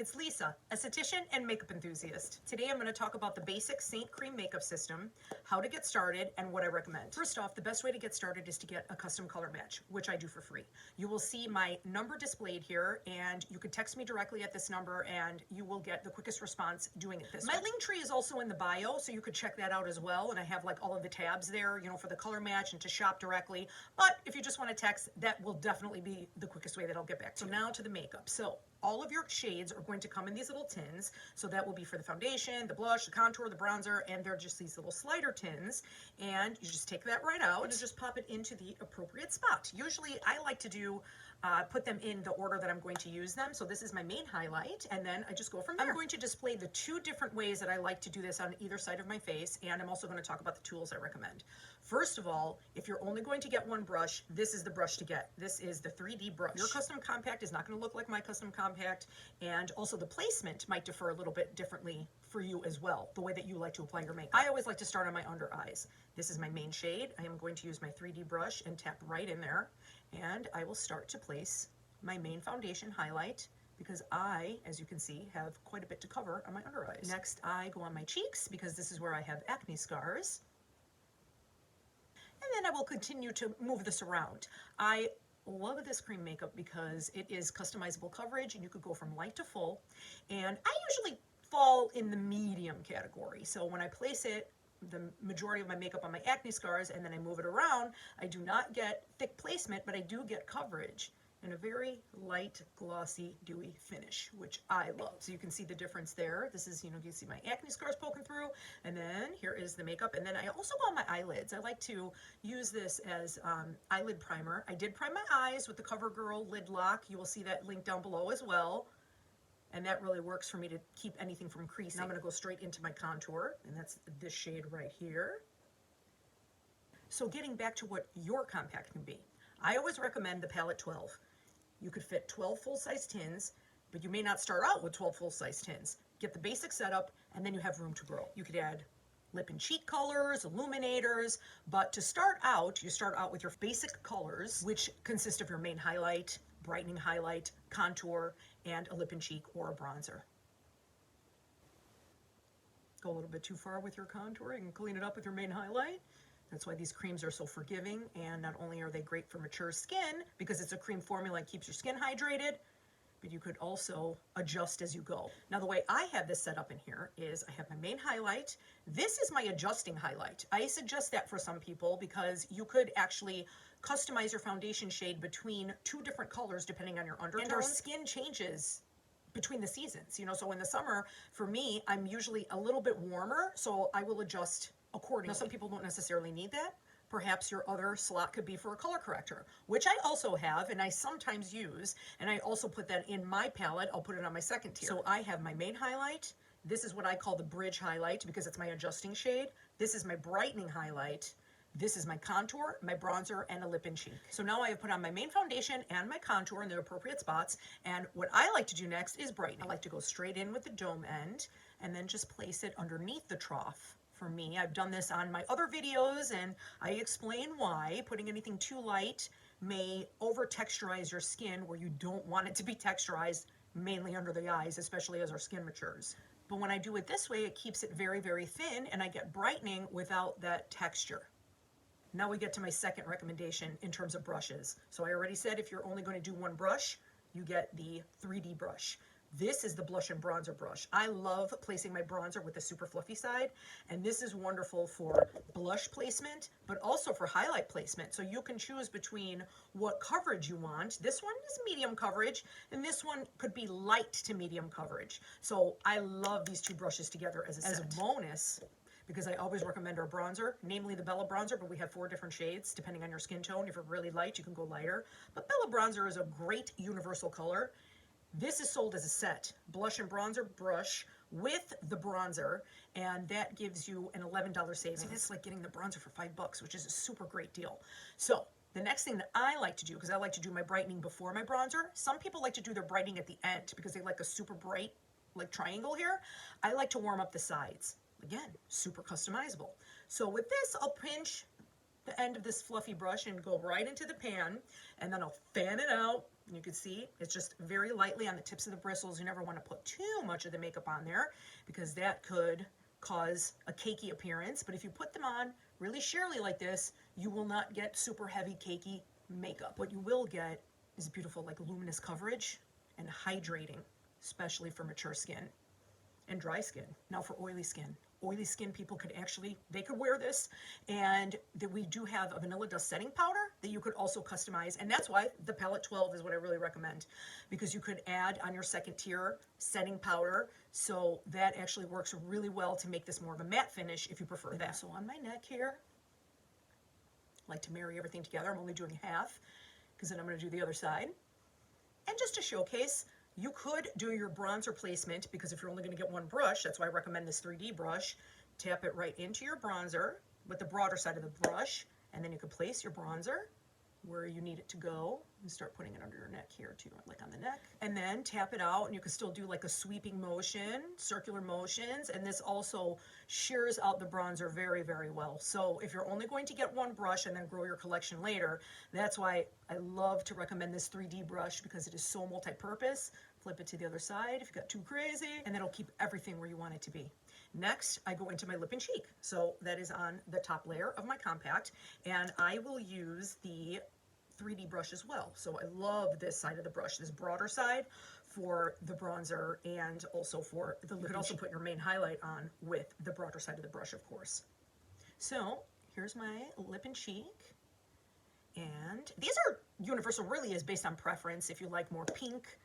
It's Lisa, esthetician and makeup enthusiast. Today I'm going to talk about the basic Seint cream makeup system, how to get started, and what I recommend. First off, the best way to get started is to get a custom color match, which I do for free. You will see my number displayed here, and you can text me directly at this number, and you will get the quickest response doing it this way. My link tree is also in the bio, so you could check that out as well, and I have like all of the tabs there, you know, for the color match and to shop directly. But if you just want to text, that will definitely be the quickest way that I'll get back to you. So now to the makeup. So all of your shades are going to come in these little tins. So that will be for the foundation, the blush, the contour, the bronzer, and they're just these little slider tins. And you just take that right out and just pop it into the appropriate spot. Usually I like to do, put them in the order that I'm going to use them. So this is my main highlight, and then I just go from there. I'm going to display the two different ways that I like to do this on either side of my face, and I'm also going to talk about the tools I recommend. First of all, if you're only going to get one brush, this is the brush to get. This is the 3D brush. Your custom compact is not going to look like my custom compact, and also the placement might differ a little bit differently for you as well, the way that you like to apply your makeup. I always like to start on my under eyes. This is my main shade. I am going to use my 3D brush and tap right in there, and I will start to place my main foundation highlight, because I, as you can see, have quite a bit to cover on my under eyes. Next, I go on my cheeks, because this is where I have acne scars. And then I will continue to move this around. I love this cream makeup because it is customizable coverage, and you could go from light to full. And I usually fall in the medium category. So when I place it, the majority of my makeup on my acne scars, and then I move it around, I do not get thick placement, but I do get coverage and a very light, glossy, dewy finish, which I love. So you can see the difference there. This is, you know, you see my acne scars poking through, and then here is the makeup. And then I also go on my eyelids. I like to use this as eyelid primer. I did prime my eyes with the COVERGIRL lid lock. You will see that link down below as well. And that really works for me to keep anything from creasing. Now I'm gonna go straight into my contour, and that's this shade right here. So getting back to what your compact can be, I always recommend the palette 12. You could fit 12 full-size tins, but you may not start out with 12 full-size tins. Get the basic setup, and then you have room to grow. You could add lip and cheek colors, illuminators, but to start out, you start out with your basic colors, which consist of your main highlight, brightening highlight, contour, and a lip and cheek or a bronzer. Go a little bit too far with your contour, you can clean it up with your main highlight. That's why these creams are so forgiving, and not only are they great for mature skin, because it's a cream formula that keeps your skin hydrated, but you could also adjust as you go. Now the way I have this set up in here is I have my main highlight. This is my adjusting highlight. I suggest that for some people because you could actually customize your foundation shade between two different colors depending on your undertones. And our skin changes between the seasons, you know, so in the summer, for me, I'm usually a little bit warmer, so I will adjust accordingly. Now, some people don't necessarily need that. Perhaps your other slot could be for a color corrector, which I also have and I sometimes use, and I also put that in my palette. I'll put it on my second tier. So I have my main highlight. This is what I call the bridge highlight because it's my adjusting shade. This is my brightening highlight. This is my contour, my bronzer, and a lip and cheek. So now I have put on my main foundation and my contour in the appropriate spots, and what I like to do next is brighten. I like to go straight in with the dome end and then just place it underneath the trough. For me, I've done this on my other videos, and I explain why putting anything too light may over texturize your skin where you don't want it to be texturized, mainly under the eyes, especially as our skin matures. But when I do it this way, it keeps it very, very thin, and I get brightening without that texture. Now we get to my second recommendation in terms of brushes. So I already said if you're only going to do one brush, you get the 3D brush. This is the blush and bronzer brush. I love placing my bronzer with the super fluffy side, and this is wonderful for blush placement, but also for highlight placement. So you can choose between what coverage you want. This one is medium coverage, and this one could be light to medium coverage. So I love these two brushes together as a set. As a bonus, because I always recommend our bronzer, namely the Bella bronzer, but we have 4 different shades depending on your skin tone. If you're really light, you can go lighter. But Bella bronzer is a great universal color. This is sold as a set, blush and bronzer brush with the bronzer, and that gives you an $11 savings. It's like getting the bronzer for $5, which is a super great deal. So the next thing that I like to do, because I like to do my brightening before my bronzer, some people like to do their brightening at the end because they like a super bright like triangle here. I like to warm up the sides. Again, super customizable. So with this, I'll pinch the end of this fluffy brush and go right into the pan, and then I'll fan it out You can see it's just very lightly on the tips of the bristles. You never want to put too much of the makeup on there because that could cause a cakey appearance. But if you put them on really sheerly like this, you will not get super heavy cakey makeup. What you will get is beautiful like luminous coverage and hydrating, especially for mature skin and dry skin. Now for oily skin. Oily skin people could actually, they could wear this, and that we do have a vanilla dust setting powder that you could also customize, and that's why the palette 12 is what I really recommend, because you could add on your second tier setting powder, so that actually works really well to make this more of a matte finish if you prefer that. So on my neck here, I like to marry everything together. I'm only doing half, because then I'm going to do the other side. And just to showcase, you could do your bronzer placement, because if you're only going to get one brush, that's why I recommend this 3D brush. Tap it right into your bronzer with the broader side of the brush, and then you can place your bronzer where you need it to go and start putting it under your neck here too, like on the neck. And then tap it out, and you can still do like a sweeping motion, circular motions, and this also shears out the bronzer very, very well. So if you're only going to get one brush and then grow your collection later, that's why I love to recommend this 3D brush, because it is so multi-purpose. Flip it to the other side if you got too crazy, and it'll keep everything where you want it to be. Next, I go into my lip and cheek. So that is on the top layer of my compact, and I will use the 3D brush as well. So I love this side of the brush, this broader side for the bronzer, and also for the lip. You could also put your main highlight on with the broader side of the brush, of course. So here's my lip and cheek. And these are universal, really is based on preference. If you like more pink,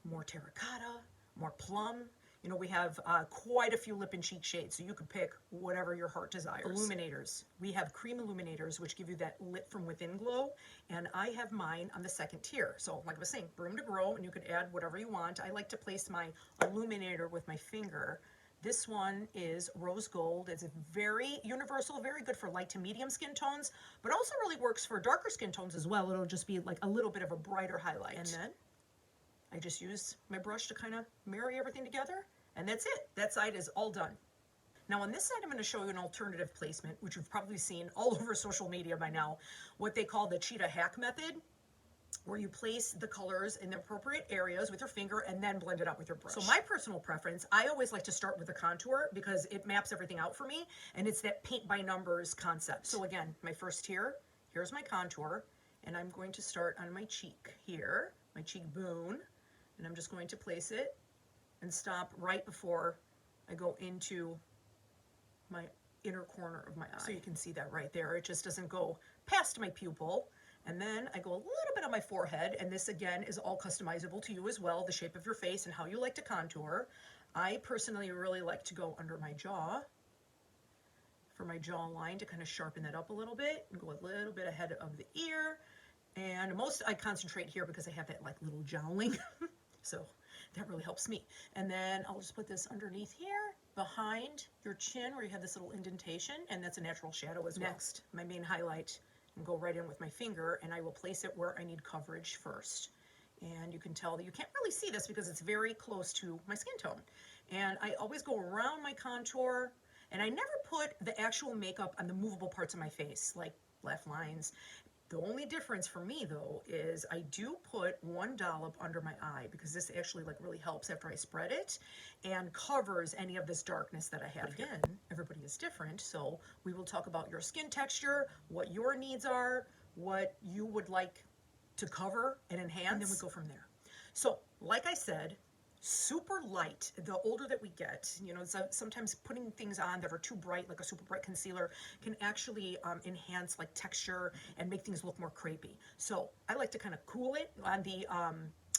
more terracotta, more plum, you know, we have quite a few lip and cheek shades, so you could pick whatever your heart desires. Illuminators. We have cream illuminators, which give you that lit from within glow, and I have mine on the second tier. So like I was saying, room to grow, and you could add whatever you want. I like to place my illuminator with my finger. This one is rose gold. It's very universal, very good for light to medium skin tones, but also really works for darker skin tones as well. It'll just be like a little bit of a brighter highlight. And then I just use my brush to kind of marry everything together, and that's it. That side is all done. Now on this side, I'm going to show you an alternative placement, which you've probably seen all over social media by now, what they call the cheetah hack method, where you place the colors in the appropriate areas with your finger and then blend it out with your brush. So my personal preference, I always like to start with the contour because it maps everything out for me, and it's that paint by numbers concept. So again, my first tier, here's my contour, and I'm going to start on my cheek here, my cheekbone, and I'm just going to place it and stop right before I go into my inner corner of my eye. So you can see that right there. It just doesn't go past my pupil. And then I go a little bit on my forehead, and this again is all customizable to you as well, the shape of your face and how you like to contour. I personally really like to go under my jaw for my jawline to kind of sharpen that up a little bit and go a little bit ahead of the ear. And most I concentrate here because I have that like little jowling. So that really helps me. And then I'll just put this underneath here, behind your chin where you have this little indentation, and that's a natural shadow as well. Next, my main highlight, and go right in with my finger, and I will place it where I need coverage first. And you can tell that you can't really see this because it's very close to my skin tone. And I always go around my contour, and I never put the actual makeup on the movable parts of my face, like laugh lines. The only difference for me though is I do put one dollop under my eye, because this actually like really helps after I spread it and covers any of this darkness that I have. But again, everybody is different, so we will talk about your skin texture, what your needs are, what you would like to cover and enhance, and then we go from there. So like I said, super light. The older that we get, you know, sometimes putting things on that are too bright, like a super bright concealer, can actually enhance like texture and make things look more crepey. So I like to kind of cool it on the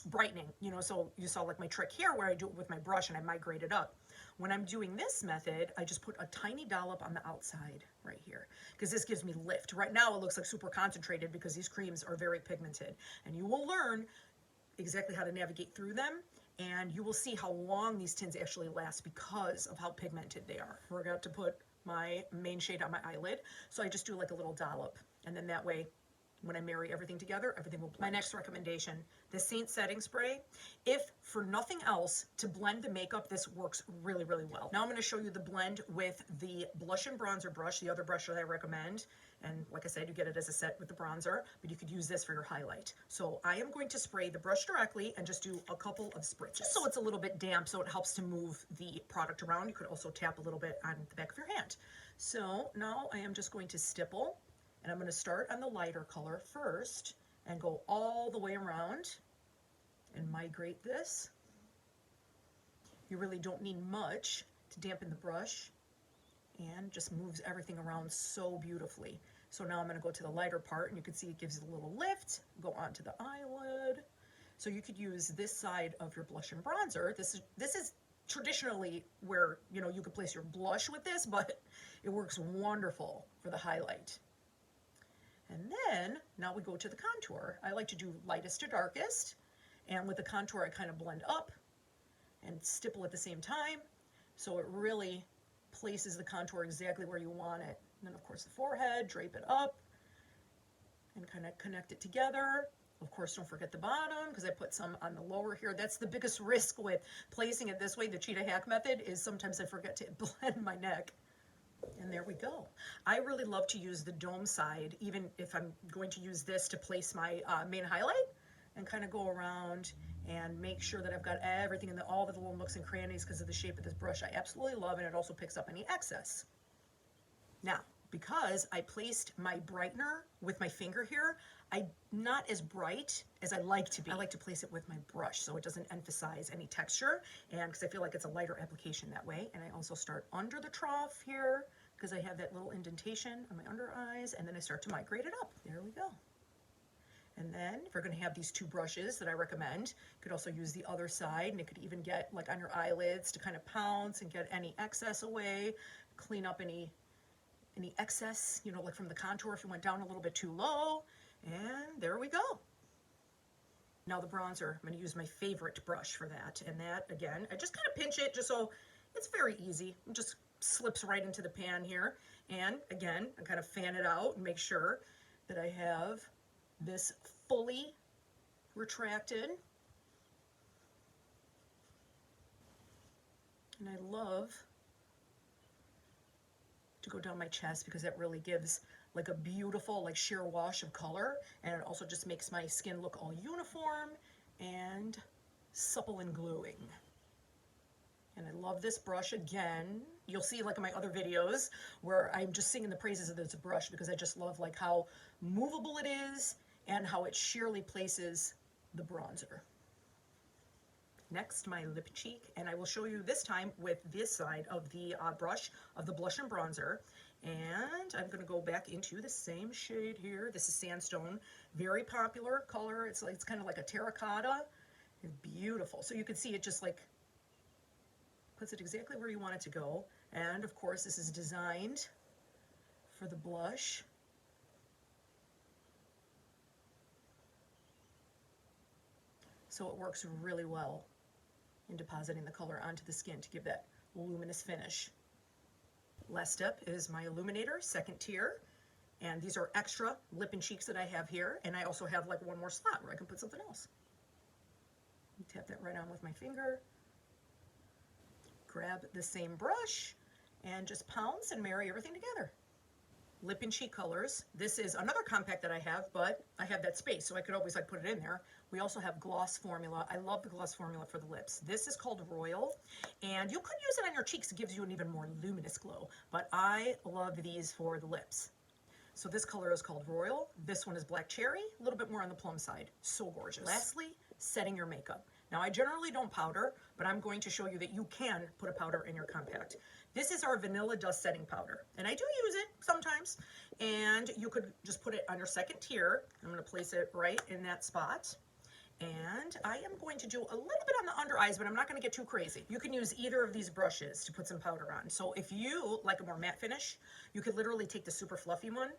brightening, you know, so you saw like my trick here where I do it with my brush and I migrate it up. When I'm doing this method, I just put a tiny dollop on the outside right here, because this gives me lift. Right now it looks like super concentrated because these creams are very pigmented, and you will learn exactly how to navigate through them, and you will see how long these tints actually last because of how pigmented they are. I forgot to put my main shade on my eyelid, so I just do like a little dollop, and then that way when I marry everything together, everything will blend. My next recommendation, the Seint setting spray. If for nothing else, to blend the makeup, this works really, really well. Now I'm going to show you the blend with the blush and bronzer brush, the other brush that I recommend. And like I said, you get it as a set with the bronzer, but you could use this for your highlight. So I am going to spray the brush directly and just do a couple of spritzes, just so it's a little bit damp, so it helps to move the product around. You could also tap a little bit on the back of your hand. So now I am just going to stipple. And I'm going to start on the lighter color first and go all the way around and migrate this. You really don't need much to dampen the brush, and just moves everything around so beautifully. So now I'm going to go to the lighter part, and you can see it gives it a little lift. Go onto the eyelid. So you could use this side of your blush and bronzer. This is traditionally where, you know, you could place your blush with this, but it works wonderful for the highlight. And then, now we go to the contour. I like to do lightest to darkest, and with the contour I kind of blend up and stipple at the same time, so it really places the contour exactly where you want it. And then of course the forehead, drape it up, and kind of connect it together. Of course, don't forget the bottom, because I put some on the lower here. That's the biggest risk with placing it this way, the cheetah hack method, is sometimes I forget to blend my neck. And there we go. I really love to use the dome side, even if I'm going to use this to place my main highlight, and kind of go around and make sure that I've got everything in all the little nooks and crannies because of the shape of this brush. I absolutely love it. It also picks up any excess. Now, because I placed my brightener with my finger here, I'm not as bright as I like to be. I like to place it with my brush so it doesn't emphasize any texture, and because I feel like it's a lighter application that way. And I also start under the trough here because I have that little indentation on my under eyes, and then I start to migrate it up. There we go. And then if you're going to have these two brushes that I recommend, you could also use the other side, and it could even get like on your eyelids to kind of pounce and get any excess away, clean up any excess, you know, like from the contour if you went down a little bit too low. And there we go. Now the bronzer, I'm going to use my favorite brush for that. And that, again, I just kind of pinch it just so it's very easy. It just slips right into the pan here. And again, I kind of fan it out and make sure that I have this fully retracted. And I love to go down my chest because that really gives like a beautiful like sheer wash of color, and it also just makes my skin look all uniform and supple and gluing. And I love this brush. Again, you'll see like in my other videos where I'm just singing the praises of this brush because I just love like how movable it is and how it sheerly places the bronzer. Next, my lip cheek, and I will show you this time with this side of the brush of the blush and bronzer. And I'm going to go back into the same shade here. This is Sandstone, very popular color. It's kind of like a terracotta. It's beautiful. So you can see it just like puts it exactly where you want it to go. And of course, this is designed for the blush. So it works really well in depositing the color onto the skin to give that luminous finish. Last step is my Illuminator, second tier. And these are extra lip and cheeks that I have here. And I also have like one more slot where I can put something else. Tap that right on with my finger. Grab the same brush and just pounce and marry everything together. Lip and cheek colors. This is another compact that I have, but I have that space, so I could always like put it in there. We also have gloss formula. I love the gloss formula for the lips. This is called Royal, and you could use it on your cheeks. It gives you an even more luminous glow, but I love these for the lips. So this color is called Royal. This one is Black Cherry, a little bit more on the plum side. So gorgeous. Lastly, setting your makeup. Now, I generally don't powder, but I'm going to show you that you can put a powder in your compact. This is our Vanilla Dust Setting Powder, and I do use it sometimes, and you could just put it on your second tier. I'm going to place it right in that spot, and I am going to do a little bit on the under eyes, but I'm not going to get too crazy. You can use either of these brushes to put some powder on. So if you like a more matte finish, you could literally take the super fluffy one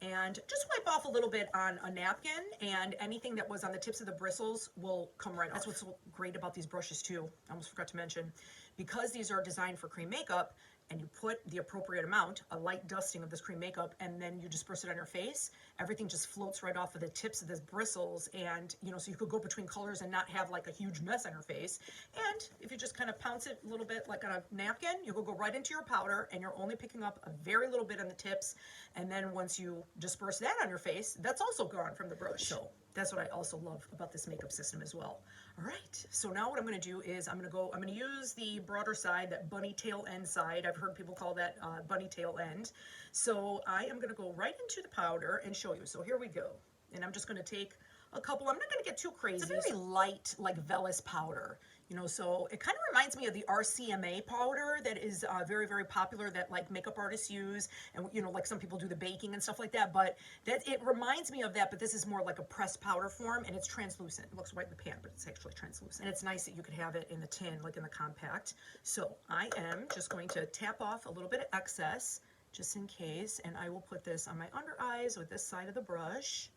and just wipe off a little bit on a napkin, and anything that was on the tips of the bristles will come right off. That's what's so great about these brushes too. I almost forgot to mention, because these are designed for cream makeup, and you put the appropriate amount, a light dusting of this cream makeup, and then you disperse it on your face, everything just floats right off of the tips of the bristles, and you know, so you could go between colors and not have like a huge mess on your face. And if you just kind of pounce it a little bit like on a napkin, you will go right into your powder, and you're only picking up a very little bit on the tips, and then once you disperse that on your face, that's also gone from the brush. So that's what I also love about this makeup system as well. All right, so now what I'm going to do is I'm going to use the broader side, that bunny tail end side. I've heard people call that bunny tail end. So I am going to go right into the powder and show you. So here we go. And I'm just going to take a couple. I'm not going to get too crazy. It's a very light, like vellus powder. You know, so it kind of reminds me of the RCMA powder that is very, very popular, that like makeup artists use, and you know, like some people do the baking and stuff like that, but that it reminds me of that, but this is more like a pressed powder form, and it's translucent. It looks white in the pan, but it's actually translucent. And it's nice that you could have it in the tin, like in the compact. So I am just going to tap off a little bit of excess, just in case, and I will put this on my under eyes with this side of the brush.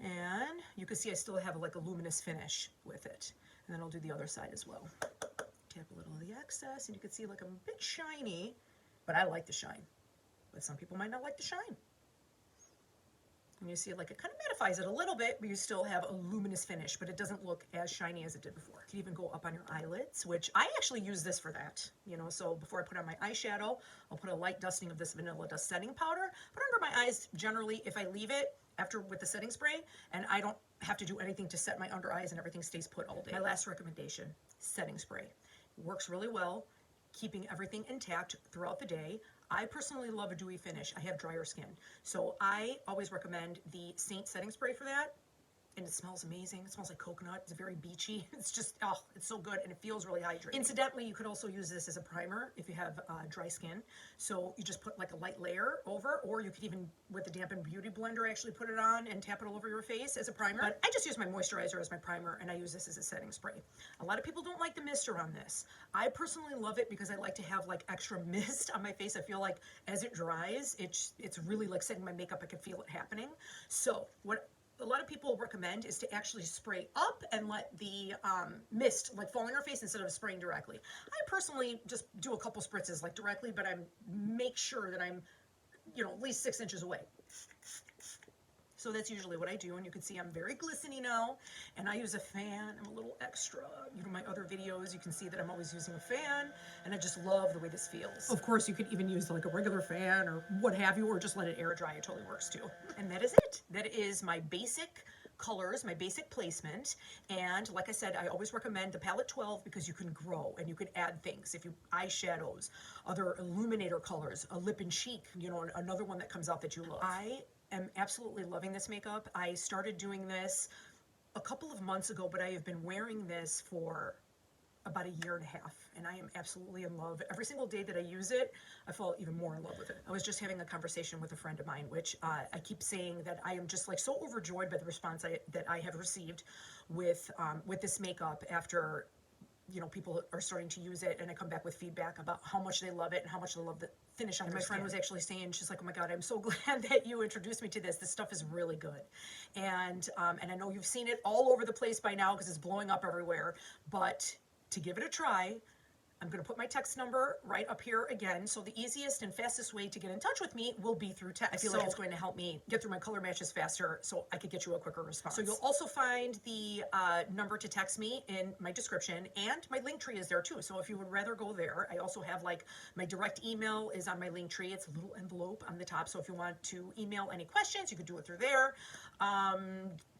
And you can see I still have like a luminous finish with it. And then I'll do the other side as well. Tap a little of the excess, and you can see like I'm a bit shiny, but I like the shine. But some people might not like the shine. And you see like it kind of mattifies it a little bit, but you still have a luminous finish, but it doesn't look as shiny as it did before. You can even go up on your eyelids, which I actually use this for that. You know, so before I put on my eyeshadow, I'll put a light dusting of this Vanilla Dust setting powder. Put under my eyes generally if I leave it after with the setting spray, and I don't have to do anything to set my under eyes, and everything stays put all day. My last recommendation, setting spray. It works really well, keeping everything intact throughout the day. I personally love a dewy finish. I have drier skin, so I always recommend the Seint setting spray for that. And it smells amazing. It smells like coconut. It's very beachy. It's just, oh, it's so good, and it feels really hydrating. Incidentally, you could also use this as a primer if you have dry skin. So you just put like a light layer over, or you could even, with the dampened beauty blender, actually put it on and tap it all over your face as a primer. But I just use my moisturizer as my primer, and I use this as a setting spray. A lot of people don't like the mister on this. I personally love it because I like to have like extra mist on my face. I feel like as it dries, it's really like setting my makeup. I can feel it happening. So what a lot of people recommend is to actually spray up and let the mist like fall on your face instead of spraying directly. I personally just do a couple spritzes like directly, but I make sure that I'm, you know, at least 6 inches away. So that's usually what I do, and you can see I'm very glistening now, and I use a fan. I'm a little extra. You know, my other videos, you can see that I'm always using a fan, and I just love the way this feels. Of course, you could even use like a regular fan or what have you, or just let it air dry. It totally works too. And that is it. That is my basic colors, my basic placement. And like I said, I always recommend the palette 12 because you can grow and you can add things. If you eyeshadows, other illuminator colors, a lip and cheek, you know, another one that comes out that you love. I am absolutely loving this makeup. I started doing this a couple of months ago, but I have been wearing this for about 1.5 years, and I am absolutely in love. Every single day that I use it, I fall even more in love with it. I was just having a conversation with a friend of mine, which I keep saying that I am just like so overjoyed by the response that I have received with this makeup after, you know, people are starting to use it, and I come back with feedback about how much they love it and how much they love the finish on their skin. My friend was actually saying, she's like, oh my God, I'm so glad that you introduced me to this. This stuff is really good. And I know you've seen it all over the place by now because it's blowing up everywhere, but to give it a try, I'm going to put my text number right up here again. So the easiest and fastest way to get in touch with me will be through text. I feel like it's going to help me get through my color matches faster so I could get you a quicker response. So you'll also find the number to text me in my description, and my link tree is there too. So if you would rather go there, I also have like my direct email is on my link tree. It's a little envelope on the top. So if you want to email any questions, you could do it through there.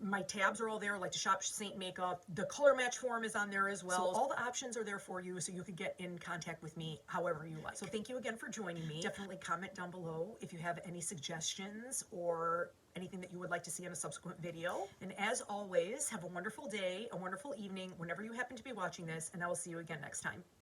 My tabs are all there, like to shop Seint makeup. The color match form is on there as well. So all the options are there for you, so you could get in contact with me however you like. So thank you again for joining me. Definitely comment down below if you have any suggestions or anything that you would like to see in a subsequent video. And as always, have a wonderful day, a wonderful evening, whenever you happen to be watching this, and I will see you again next time.